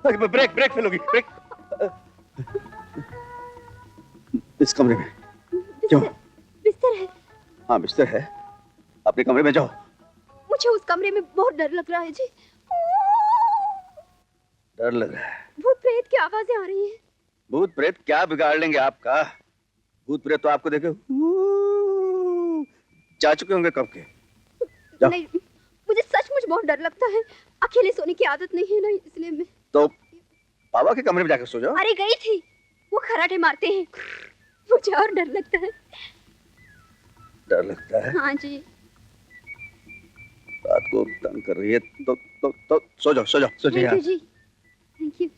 Break brake fail होगी, break. इस कमरे में क्यों? बिस्तर है। हाँ बिस्तर है, अपने कमरे में जाओ। मुझे उस कमरे में बहुत डर लग रहा है जी। डर लग रहा है? भूत प्रेत की आवाजें आ रही हैं। भूत प्रेत क्या बिगाड़ लेंगे आपका? भूत प्रेत तो आपको देखे जा चुके होंगे कब के। नहीं, मुझे सचमुच बहुत डर लगता है। अकेले सोने की आदत नहीं है ना, इसलिए मैं तो बाबा के कमरे में जाकर सो जाओ। अरे गई थी, वो खराटे मारते हैं, मुझे और डर लगता है। डर लगता है? हाँ जी। रात को तंग कर रही है तो सो जाओ, सो जाओ, सो जाओ। थैंक यू जी, थैंक यू।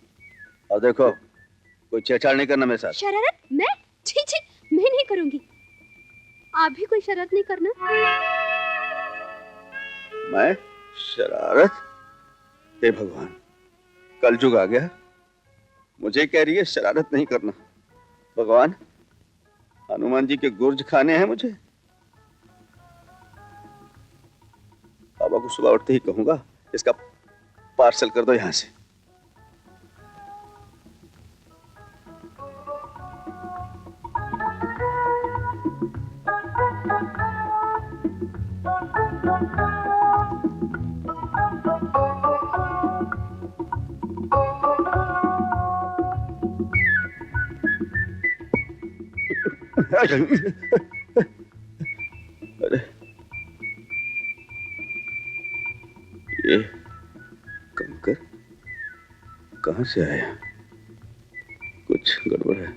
और देखो कोई छेड़छाड़ नहीं करना मेरे साथ। शरारत? मैं? छी छी, मैं नहीं करूंगी। आप भी कोई शरारत नहीं करना। मैं शरारत? हे भगवान, कलयुग आ गया, मुझे कह रही है शरारत नहीं करना। भगवान, हनुमान जी के गुर्ज खाने हैं मुझे। बाबा को सुबह उठते ही कहूंगा इसका पार्सल कर दो यहां से। अरे ये कंकर कहां से आया? कुछ गड़बड़ है।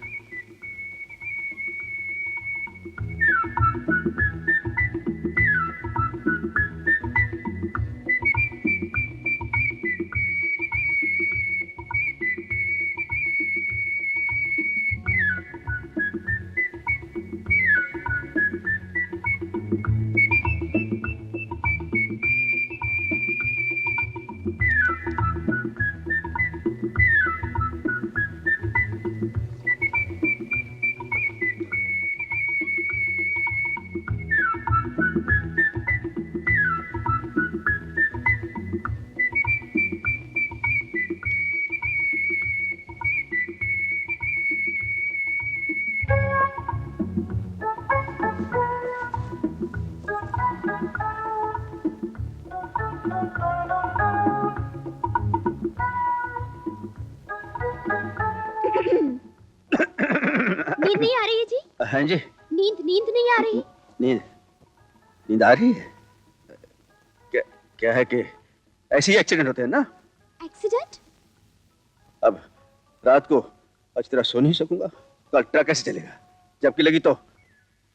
नींद नहीं आ रही है जी? हाँ जी। नींद नहीं आ रही? नींद आ रही है? क्या है कि ऐसे ही एक्सीडेंट होते हैं ना। एक्सीडेंट? अब रात को अच्छी तरह सो नहीं सकूंगा, कल ट्रक कैसे चलेगा? जबकि लगी तो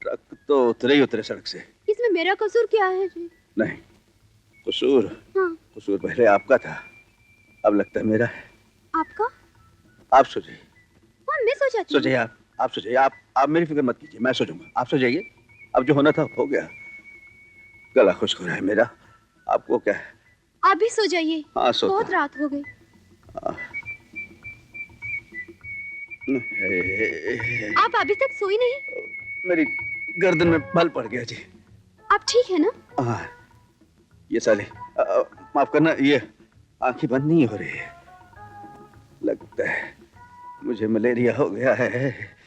ट्रक तो उतरे ही उतरे सड़क से। इसमें मेरा कसूर क्या है जी? नहीं, कसूर हाँ। कसूर पहले आपका था, अब लगता है मेरा है। आपका? आप सो जाइए। हाँ, मैं सो जाती हूँ। सो जाइए आप सो जाइए। आप मेरी फिक्र मत कीजिए, मैं सो जाऊंगा। आप सो जाइए, अब जो होना था हो गया। गला खुश्क हो रहा है मेरा, आपको क्या है? आप भी सो जाइए। हाँ सोता। बहुत रात हो गई। आप अभी तक सोई नहीं? मेरी गर्दन में बल पड़ गया जी। आप ठीक है ना? हाँ, ये साले माफ करना, ये आंखें बंद नहीं हो रही है। लगता है मुझे मलेरिया हो गया है।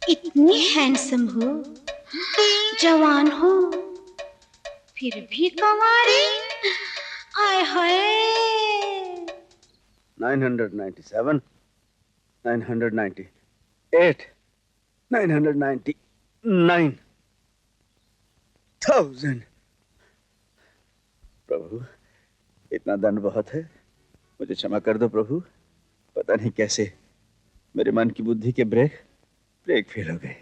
इतनी हैंडसम हो, जवान हो, फिर भी कंवारी। आय हाय। 997, 998, 999,000। प्रभु, इतना दंड बहुत है, मुझे क्षमा कर दो प्रभु। पता नहीं कैसे मेरे मन की बुद्धि के ब्रेक फेल हो गए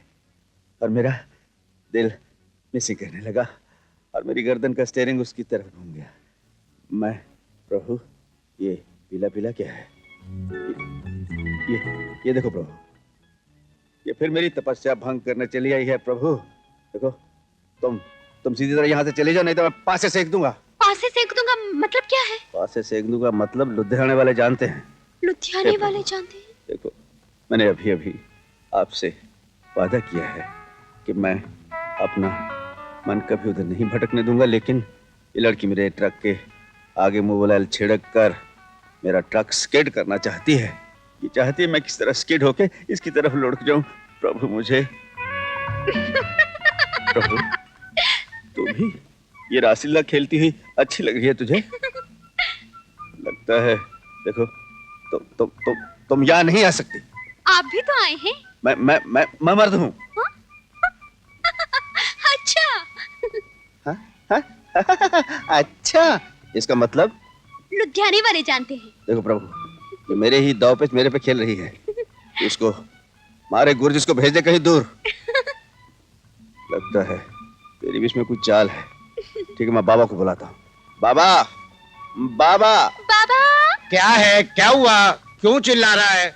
और मेरा दिल मिसिंग करने लगा और मेरी गर्दन का स्टीयरिंग उसकी तरफ घूम गया। मैं प्रभु, ये पीला पीला क्या है? ये देखो प्रभु, ये फिर मेरी तपस्या भंग करने चली आई है प्रभु। देखो, तुम सीधी तरह यहाँ से चले जाओ, नहीं तो मैं पासे सेक दूंगा। पासे सेक दूंगा मतलब क्या है? पासे सेक दूंगा मतलब लुधियाने वाले जानते हैं। लुधियाने वाले जानते हैं? देखो, मैंने अभी अभी आपसे वादा किया है कि मैं अपना मन कभी उधर नहीं भटकने दूंगा, लेकिन ये लड़की मेरे ट्रक के आगे मोबाइल छिड़क कर मेरा ट्रक स्किड करना चाहती है। ये चाहती है मैं किस तरह स्किड होके इसकी तरफ लुढ़क जाऊं। प्रभु मुझे प्रभु, तू भी ये रासलीला खेलती हुई अच्छी लग रही है तुझे? लगता है देखो तुम यहाँ नहीं आ सकती। आप भी तो आए हैं। मैं मर्द हूँ। अच्छा। हाँ? अच्छा, इसका मतलब लुधियाने वाले जानते हैं। देखो प्रभु, ये मेरे ही दाव पे मेरे पे खेल रही है। इसको मारे गुरु, जिसको भेज दे कहीं दूर। लगता है तेरी भी इसमें कुछ चाल है। ठीक है, मैं बाबा को बुलाता हूँ। बाबा, बाबा, बाबा। क्या है? क्या हुआ? क्यों चिल्ला रहा है?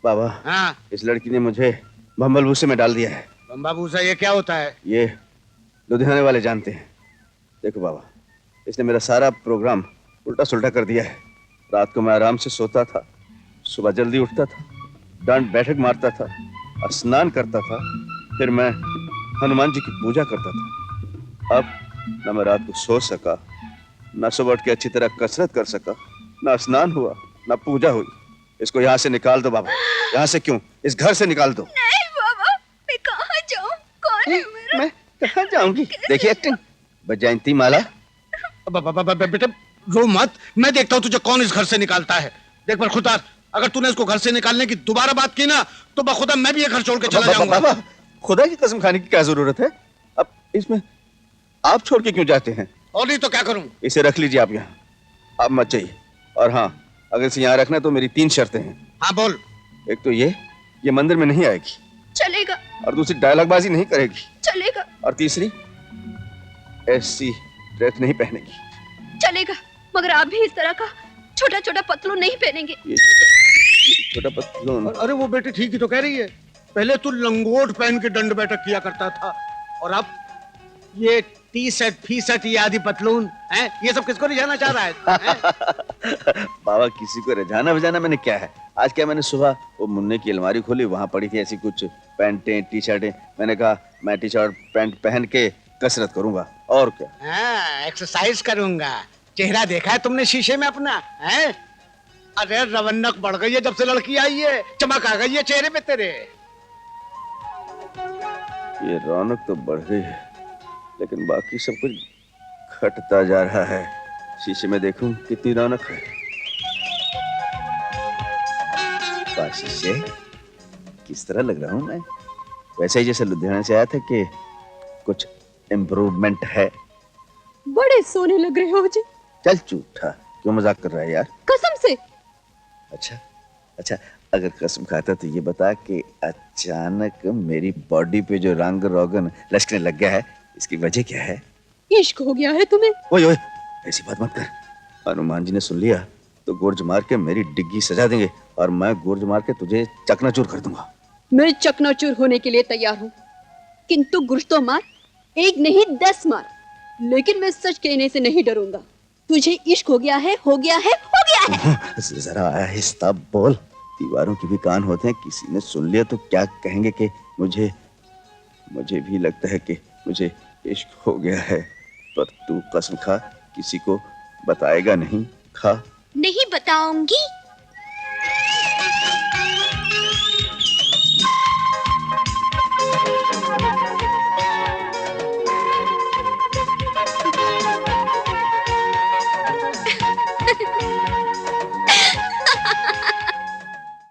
बाबा, हाँ, इस लड़की ने मुझे भंबल भूसे में डाल दिया है। बम्बा भूसा ये क्या होता है? ये लुधियाने वाले जानते हैं। देखो बाबा, इसने मेरा सारा प्रोग्राम उल्टा सुल्टा कर दिया है। रात को मैं आराम से सोता था, सुबह जल्दी उठता था, डांट बैठक मारता था, स्नान करता था, फिर मैं हनुमान जी की पूजा करता था। अब न मैं रात को सो सका, न सुबह उठ के अच्छी तरह कसरत कर सका, न स्नान हुआ, न पूजा हुई। इसको यहाँ से निकाल दो बाबा। यहाँ से क्यों, इस घर से निकाल दो। नहीं बाबा, मैं कहाँ जाऊँ? कौन है मेरा? मैं कहाँ जाऊंगी? देखिए एक्टिंग। बजयंती माला, बेटे रो मत, मैं देखता हूँ तुझे कौन इस घर से निकालता है। देख पर खुदा, अगर तूने इसको घर से निकालने की दोबारा बात की ना, तो बखुदा मैं भी ये घर छोड़ के चला जाऊंगा। बाबा, खुदा की कसम खाने की क्या जरूरत है? अब इसमें आप छोड़ के क्यों जाते हैं? और नहीं तो क्या करूं? इसे रख लीजिए आप यहाँ, आप मत चाहिए। और हाँ, अगर इसे यहाँ रखना है तो मेरी 3 शर्तें हैं। हाँ बोल। एक तो ये मंदिर में नहीं आएगी, चलेगा। और दूसरी डायलॉगबाजी नहीं करेगी, चलेगा। और तीसरी ऐसी ड्रेस नहीं पहनेगी। चलेगा, मगर आप भी इस तरह का छोटा छोटा पतलून नहीं पहनेंगे। ये छोटा पतलून। अरे वो बेटी ठीक ही तो कह रही है। पहले तू लंगोट पहन के दंड बैठक किया करता था, और अब ये टी शर्ट फी शर्ट ये आदि पतलून है। ये सब किसको रिझाना चाह रहा है? बाबा, किसी को रिझाना विझाना मैंने क्या है। आज क्या, मैंने सुबह वो मुन्ने की अलमारी खोली, वहां पड़ी थी ऐसी कुछ पैंटें टी शर्टें। मैंने कहा मैं टी शर्ट पैंट पहन के कसरत करूंगा, और क्या। हाँ, एक्सरसाइज करूंगा। चेहरा देखा है तुमने शीशे में अपना? है? अरे रवन्नक बढ़ गई है जब से लड़की आई है, चमक आ गई है चेहरे पे तेरे। ये रौनक तो बढ़ गई है, लेकिन बाकी सब कुछ घटता जा रहा है। शीशे में देखूं कितनी रौनक है। शीशे, किस तरह लग रहा हूं मैं? वैसे ही जैसे लुधियाना से आया था कि कुछ इम्प्रूवमेंट है? बड़े सोने लग रहे हो जी। चल झूठा, क्यों मजाक कर रहा है यार? कसम से। अच्छा, अगर कसम खाता तो ये बता कि अचानक मेरी बॉडी पे जो रंग रोगन लचकने लग गया है, इसकी वजह क्या है? इश्क हो गया है तुम्हें? ओए, ऐसी बात मत कर। हनुमान जी ने सुन लिया तो गुर्ज मार के मेरी डिग्गी सजा देंगे, और मैं गुर्ज मार के तुझे चकनाचूर कर दूंगा। मैं चकनाचूर होने के लिए तैयार हूँ, किंतु गुर्ज तो मार, 1 नहीं 10 मार, लेकिन मैं सच कहने से नहीं डरूंगा। तुझे इश्क हो गया है, हो गया है, हो गया है। जरा आहिस्ता बोल, दीवारों के भी कान होते हैं। किसी ने सुन लिया तो क्या कहेंगे कि मुझे भी लगता है कि मुझे इश्क हो गया है। पर तू कसम खा, किसी को बताएगा नहीं? खा। नहीं बताऊंगी।